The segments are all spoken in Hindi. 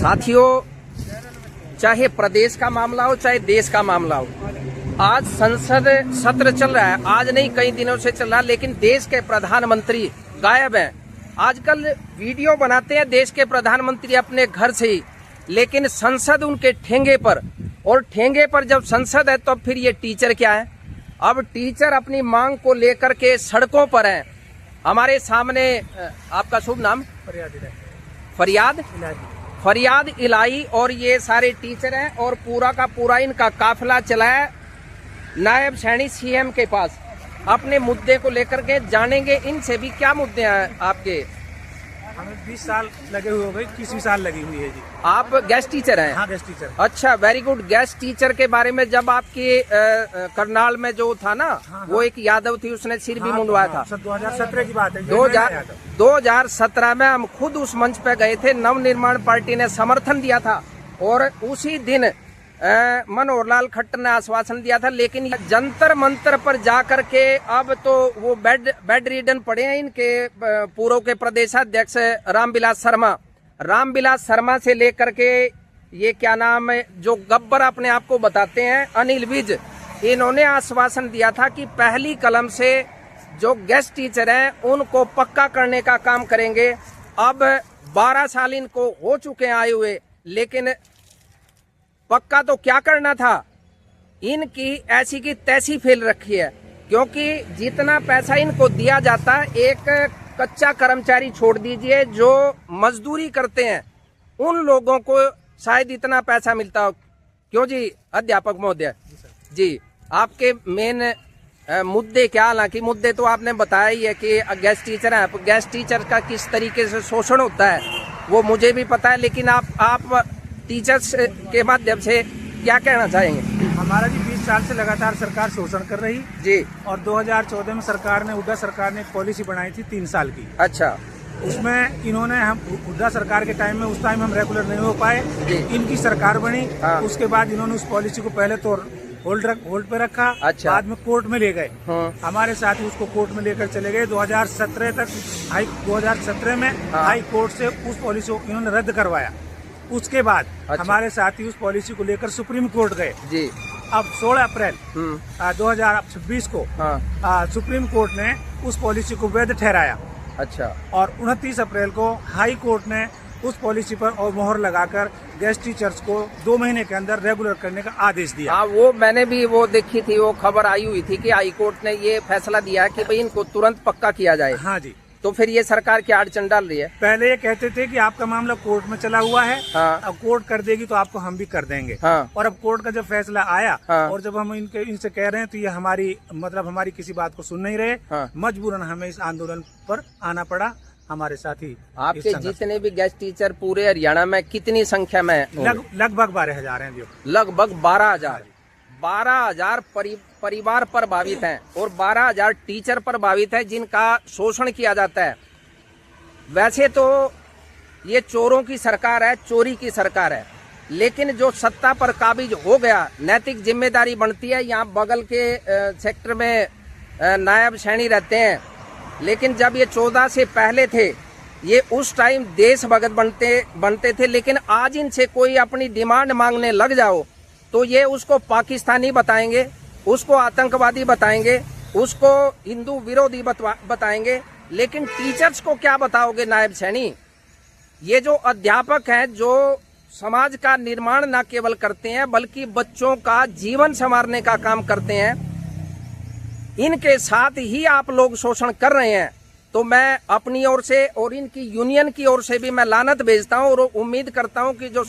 साथियों, चाहे प्रदेश का मामला हो चाहे देश का मामला हो, आज संसद सत्र चल रहा है। आज नहीं, कई दिनों से चल रहा है, लेकिन देश के प्रधानमंत्री गायब हैं। आजकल वीडियो बनाते हैं देश के प्रधानमंत्री अपने घर से ही, लेकिन संसद उनके ठेंगे पर, और ठेंगे पर जब संसद है तो फिर ये टीचर क्या है? अब टीचर अपनी मांग को लेकर के सड़कों पर हैं। हमारे सामने, आपका शुभ नाम? फरियाद इलाही, और ये सारे टीचर हैं और पूरा का पूरा इनका काफिला चला है नायब सैनी सीएम के पास अपने मुद्दे को लेकर के। जानेंगे इनसे भी क्या मुद्दे हैं आपके। हमें 20 साल लगे हुए हो गए, 21वीं साल लगी हुई है जी। आप गेस्ट टीचर हैं? हाँ, गेस्ट टीचर। अच्छा, वेरी गुड। गेस्ट टीचर के बारे में जब आपके करनाल में जो था ना, हाँ, वो एक यादव थी, उसने सिर भी मुंडवाया था। 2017 की बात है। 2017 में हम खुद उस मंच पे गए थे। नवनिर्माण पार्टी ने समर्थन दिया था और उसी दिन मनोहर लाल खट्टर ने आश्वासन दिया था, लेकिन जंतर मंतर पर जाकर के अब तो वो बेड रीडन पड़े हैं। इनके पूर्व के प्रदेशाध्यक्ष रामविलास शर्मा से लेकर के ये क्या नाम है, जो गब्बर अपने आप को बताते हैं, अनिल विज, इन्होंने आश्वासन दिया था कि पहली कलम से जो गेस्ट टीचर हैं उनको पक्का करने का काम करेंगे। अब 12 साल इनको हो चुके हैं आए हुए, लेकिन पक्का तो क्या करना था, इनकी ऐसी की तैसी फेल रखी है। क्योंकि जितना पैसा इनको दिया जाता है, एक कच्चा कर्मचारी छोड़ दीजिए जो मजदूरी करते हैं, उन लोगों को शायद इतना पैसा मिलता हो। क्यों जी अध्यापक महोदय जी, आपके मेन मुद्दे क्या? हालांकि मुद्दे तो आपने बताया ही है कि गेस्ट टीचर है। गेस्ट टीचर का किस तरीके से शोषण होता है वो मुझे भी पता है, लेकिन आप टीचर्स के माध्यम से क्या कहना चाहेंगे? हमारा जी 20 साल से लगातार सरकार शोषण कर रही जी, और 2014 में सरकार ने, हुड्डा सरकार ने एक पॉलिसी बनाई थी 3 साल की। अच्छा, उसमें इन्होंने, हम हुड्डा सरकार के टाइम में, उस टाइम हम रेगुलर नहीं हो पाए, इनकी सरकार बनी। हाँ। उसके बाद इन्होंने उस पॉलिसी को पहले तो होल्ड पे रखा। अच्छा। बाद में कोर्ट में ले गए। हाँ। हमारे साथ ही उसको कोर्ट में लेकर चले गए। 2017 तक 2017 में हाई कोर्ट से उस पॉलिसी को इन्होंने रद्द करवाया। उसके बाद हमारे साथी उस पॉलिसी को लेकर सुप्रीम कोर्ट गए जी। अब 16 अप्रैल 2026 को सुप्रीम कोर्ट ने उस पॉलिसी को वैध ठहराया। अच्छा। और 29 अप्रैल को हाई कोर्ट ने उस पॉलिसी पर और मोहर लगाकर गेस्ट टीचर्स को 2 महीने के अंदर रेगुलर करने का आदेश दिया। हाँ, वो मैंने भी वो देखी थी, वो खबर आई हुई थी कि हाई कोर्ट ने ये फैसला दिया कि भाई इनको तुरंत पक्का किया जाए। हाँ जी। तो फिर ये सरकार क्या अड़चन डाल रही है? पहले ये कहते थे कि आपका मामला कोर्ट में चला हुआ है। हाँ। अब कोर्ट कर देगी तो आपको हम भी कर देंगे। हाँ। और अब कोर्ट का जब फैसला आया, हाँ, और जब हम इनसे कह रहे हैं तो ये हमारी किसी बात को सुन नहीं रहे। हाँ। मजबूरन हमें इस आंदोलन पर आना पड़ा। हमारे साथी आपके जितने भी गेस्ट टीचर पूरे हरियाणा में कितनी संख्या में? लगभग 12,000 हैं। लगभग 12,000 परिवार प्रभावित हैं और 12,000 टीचर प्रभावित हैं जिनका शोषण किया जाता है। वैसे तो ये चोरों की सरकार है, चोरी की सरकार है, लेकिन जो सत्ता पर काबिज हो गया, नैतिक जिम्मेदारी बनती है। यहाँ बगल के सेक्टर में नायब सैनी रहते हैं, लेकिन जब ये 14 से पहले थे, ये उस टाइम देश भगत बनते थे। लेकिन आज इनसे कोई अपनी डिमांड मांगने लग जाओ तो ये उसको पाकिस्तानी बताएंगे, उसको आतंकवादी बताएंगे, उसको हिंदू विरोधी बताएंगे। लेकिन टीचर्स को क्या बताओगे नायब सैनी? ये जो अध्यापक हैं, जो समाज का निर्माण न केवल करते हैं बल्कि बच्चों का जीवन संवारने का काम करते हैं, इनके साथ ही आप लोग शोषण कर रहे हैं। तो मैं अपनी ओर से और इनकी यूनियन की ओर से भी मैं लानत भेजता हूं और उम्मीद करता हूं कि जो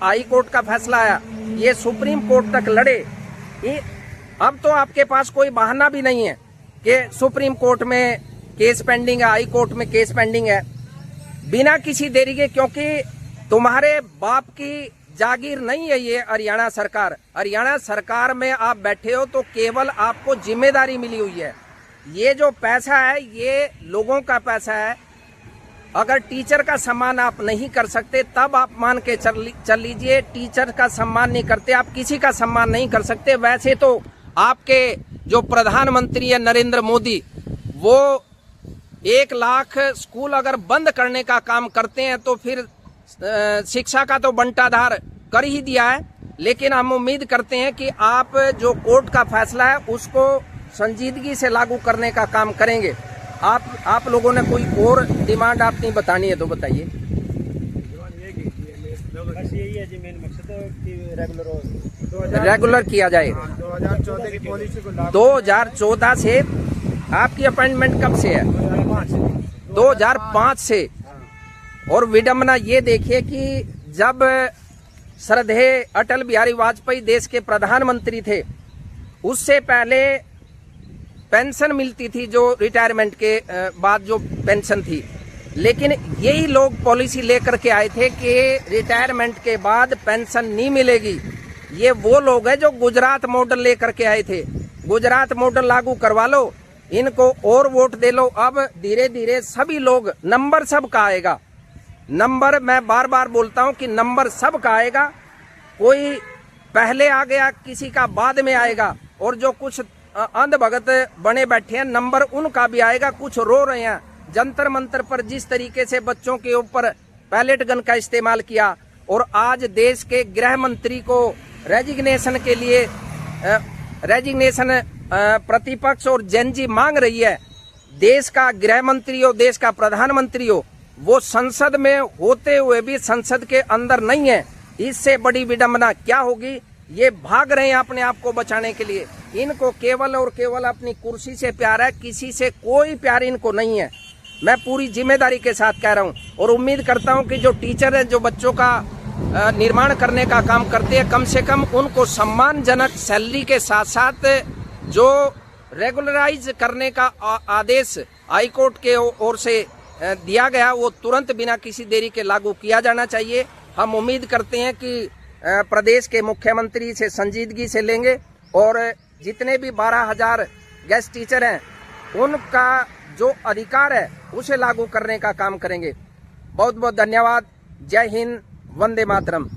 हाई कोर्ट का फैसला आया ये सुप्रीम कोर्ट तक लड़े। अब तो आपके पास कोई बहाना भी नहीं है कि सुप्रीम कोर्ट में केस पेंडिंग है, हाई कोर्ट में केस पेंडिंग है, बिना किसी देरी के। क्योंकि तुम्हारे बाप की जागीर नहीं है ये हरियाणा सरकार। हरियाणा सरकार में आप बैठे हो तो केवल आपको जिम्मेदारी मिली हुई है। ये जो पैसा है ये लोगों का पैसा है। अगर टीचर का सम्मान आप नहीं कर सकते तब आप मान के चल लीजिए। टीचर का सम्मान नहीं करते, आप किसी का सम्मान नहीं कर सकते। वैसे तो आपके जो प्रधानमंत्री है नरेंद्र मोदी, वो 1 लाख स्कूल अगर बंद करने का काम करते हैं तो फिर शिक्षा का तो बंटाधार कर ही दिया है, लेकिन हम उम्मीद करते हैं कि आप जो कोर्ट का फैसला है उसको संजीदगी से लागू करने का काम करेंगे। आप लोगों ने कोई और डिमांड अपनी बतानी है तो बताइए। बस यही है जी, मेन मकसद है कि रेगुलर किया जाए। 2014 की पॉलिसी को 2014 से आपकी अपॉइंटमेंट कब से है? 2005 से। और विडम्बना ये देखिए कि जब श्रद्धेय अटल बिहारी वाजपेयी देश के प्रधानमंत्री थे, उससे पहले पेंशन मिलती थी, जो रिटायरमेंट के बाद जो पेंशन थी, लेकिन यही लोग पॉलिसी लेकर के आए थे कि रिटायरमेंट के बाद पेंशन नहीं मिलेगी। ये वो लोग हैं जो गुजरात मॉडल लेकर के आए थे। गुजरात मॉडल लागू करवा लो, इनको और वोट दे लो। अब धीरे धीरे सभी लोग, नंबर सबका आएगा। नंबर, मैं बार बार बोलता हूं कि नंबर सबका आएगा। कोई पहले आ गया, किसी का बाद में आएगा। और जो कुछ अंधभगत बने बैठे हैं, नंबर उनका भी आएगा। कुछ रो रहे हैं जंतर मंतर पर, जिस तरीके से बच्चों के ऊपर पैलेट गन का इस्तेमाल किया, और आज देश के गृह मंत्री को रेजिग्नेशन के लिए प्रतिपक्ष और जेनजी मांग रही है। देश का गृह मंत्री हो, देश का प्रधानमंत्री हो, वो संसद में होते हुए भी संसद के अंदर नहीं है। इससे बड़ी विडंबना क्या होगी? ये भाग रहे हैं अपने आप को बचाने के लिए। इनको केवल और केवल अपनी कुर्सी से प्यार है, किसी से कोई प्यार इनको नहीं है। मैं पूरी जिम्मेदारी के साथ कह रहा हूं, और उम्मीद करता हूं कि जो टीचर हैं, जो बच्चों का निर्माण करने का काम करते हैं, कम से कम उनको सम्मानजनक सैलरी के साथ साथ जो रेगुलराइज करने का आदेश हाईकोर्ट के ओर से दिया गया, वो तुरंत बिना किसी देरी के लागू किया जाना चाहिए। हम उम्मीद करते हैं कि प्रदेश के मुख्यमंत्री इसे संजीदगी से लेंगे, और जितने भी 12,000 गेस्ट टीचर हैं, उनका जो अधिकार है उसे लागू करने का काम करेंगे। बहुत बहुत धन्यवाद। जय हिंद, वंदे मातरम।